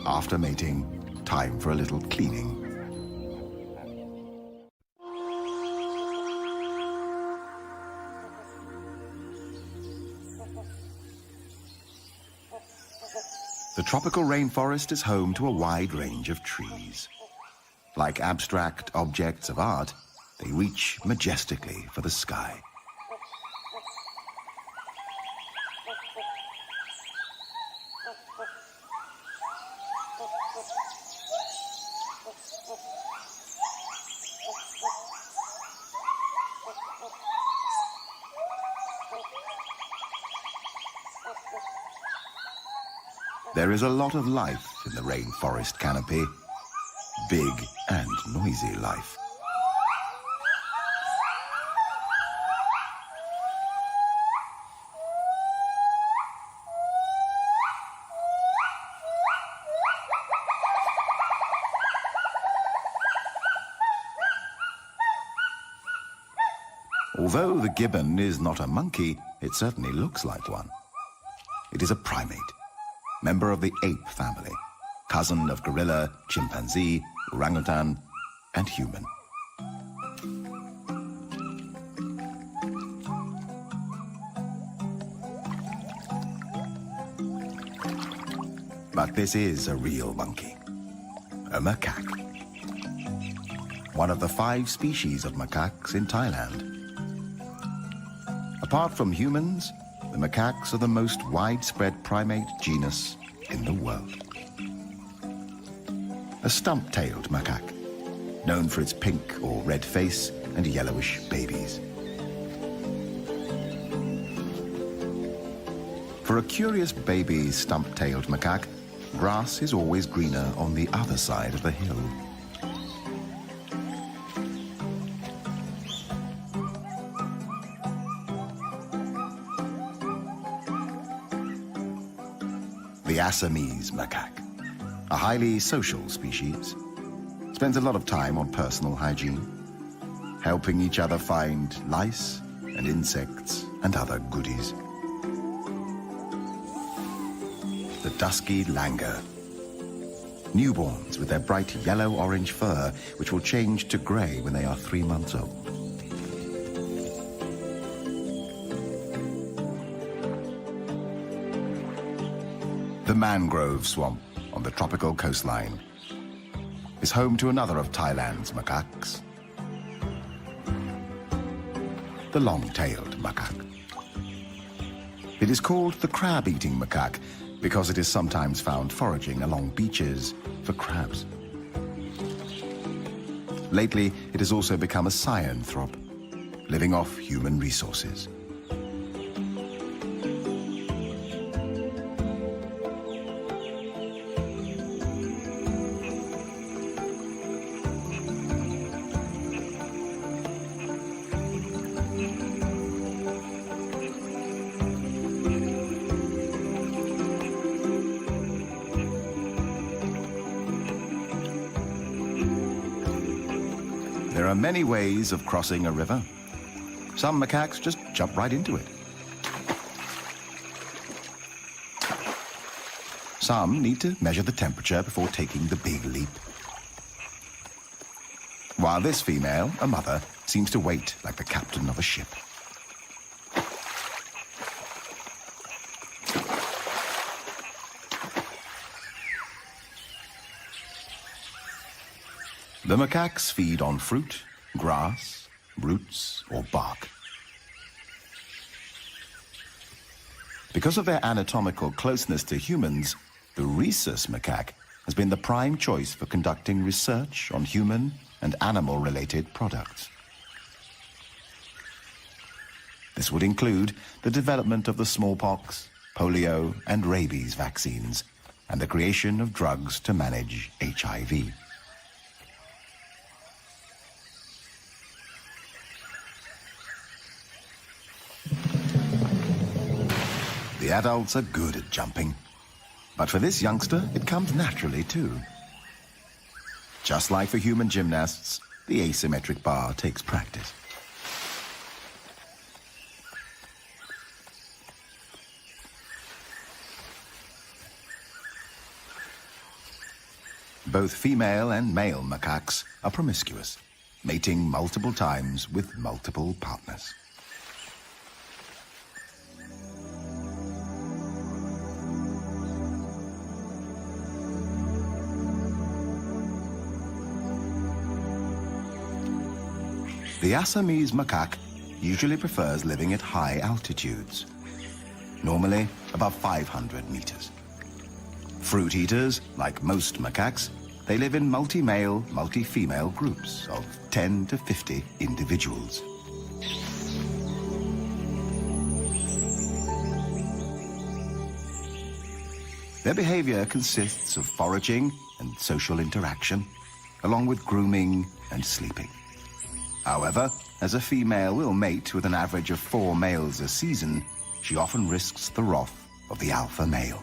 After mating, time for a little cleaning. The tropical rainforest is home to a wide range of trees. Like abstract objects of art, they reach majestically for the sky. There is a lot of life in the rainforest canopy. Big and noisy life. Although the gibbon is not a monkey, it certainly looks like one. It is a primate, member of the ape family, cousin of gorilla, chimpanzee, orangutan, and human. But this is a real monkey, a macaque. One of the 5 species of macaques in Thailand. Apart from humans, the macaques are the most widespread primate genus in the world. A stump-tailed macaque, known for its pink or red face and yellowish babies. For a curious baby stump-tailed macaque, grass is always greener on the other side of the hill. The Assamese macaque, a highly social species, spends a lot of time on personal hygiene, helping each other find lice and insects and other goodies. The dusky langur, newborns with their bright yellow-orange fur, which will change to grey when they are 3 months old. The mangrove swamp on the tropical coastline is home to another of Thailand's macaques, the long-tailed macaque. It is called the crab-eating macaque because it is sometimes found foraging along beaches for crabs. Lately, it has also become a cyanthrope, living off human resources. There are many ways of crossing a river. Some macaques just jump right into it. Some need to measure the temperature before taking the big leap. While this female, a mother, seems to wait like the captain of a ship. The macaques feed on fruit, grass, roots, or bark. Because of their anatomical closeness to humans, the rhesus macaque has been the prime choice for conducting research on human and animal-related products. This would include the development of the smallpox, polio, and rabies vaccines, and the creation of drugs to manage HIV. The adults are good at jumping, but for this youngster, it comes naturally too. Just like for human gymnasts, the asymmetric bar takes practice. Both female and male macaques are promiscuous, mating multiple times with multiple partners. The Assamese macaque usually prefers living at high altitudes, normally above 500 meters. Fruit eaters, like most macaques, they live in multi-male, multi-female groups of 10 to 50 individuals. Their behavior consists of foraging and social interaction, along with grooming and sleeping. However, as a female will mate with an average of 4 males a season, she often risks the wrath of the alpha male.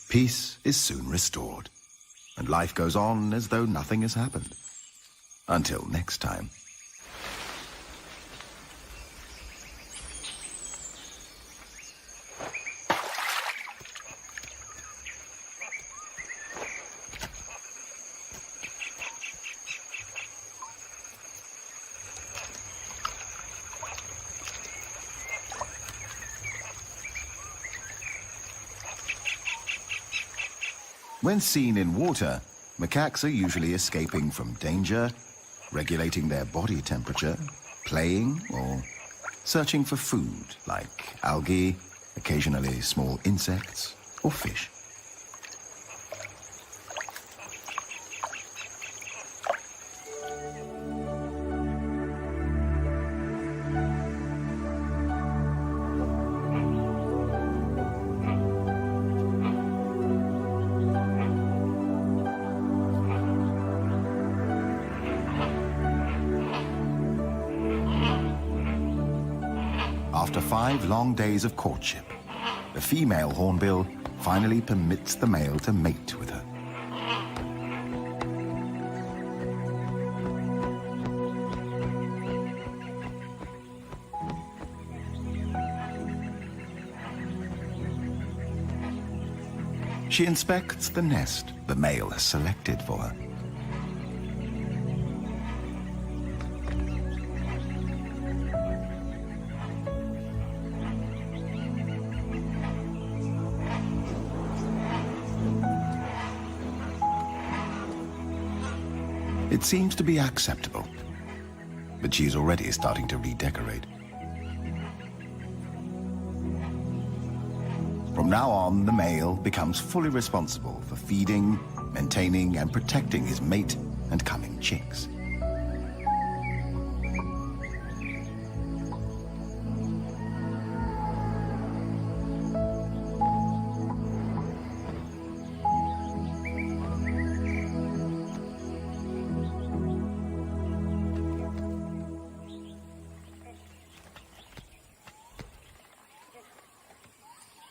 Peace is soon restored, and life goes on as though nothing has happened. Until next time. When seen in water, macaques are usually escaping from danger, regulating their body temperature, playing, or searching for food like algae, occasionally small insects, or fish. After 5 long days of courtship, the female hornbill finally permits the male to mate with her. She inspects the nest the male has selected for her. It seems to be acceptable, but she's already starting to redecorate. From now on, the male becomes fully responsible for feeding, maintaining, and protecting his mate and coming chicks.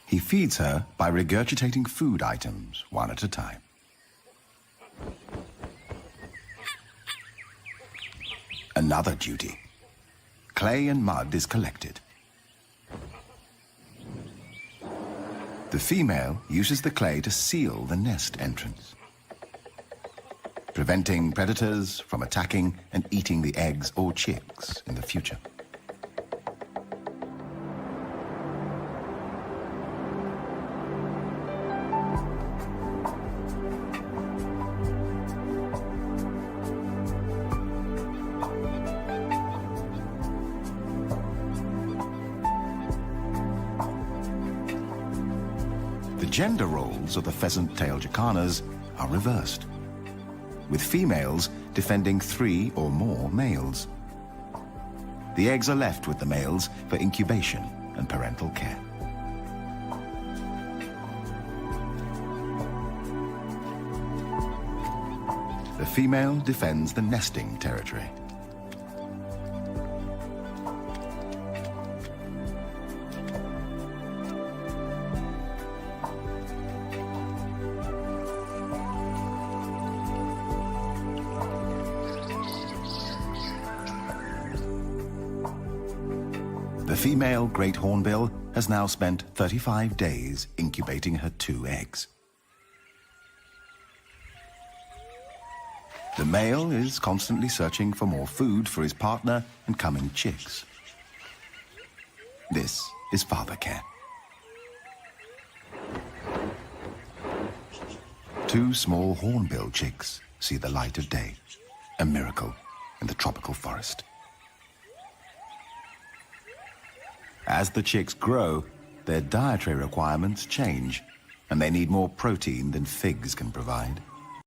He feeds her by regurgitating food items one at a time. Another duty. Clay and mud is collected. The female uses the clay to seal the nest entrance, preventing predators from attacking and eating the eggs or chicks in the future. The gender roles of the pheasant-tailed jacanas are reversed, with females defending 3 or more males. The eggs are left with the males for incubation and parental care. The female defends the nesting territory. The female great hornbill has now spent 35 days incubating her 2 eggs. The male is constantly searching for more food for his partner and coming chicks. This is father care. 2 small hornbill chicks see the light of day, a miracle in the tropical forest. As the chicks grow, their dietary requirements change, and they need more protein than figs can provide.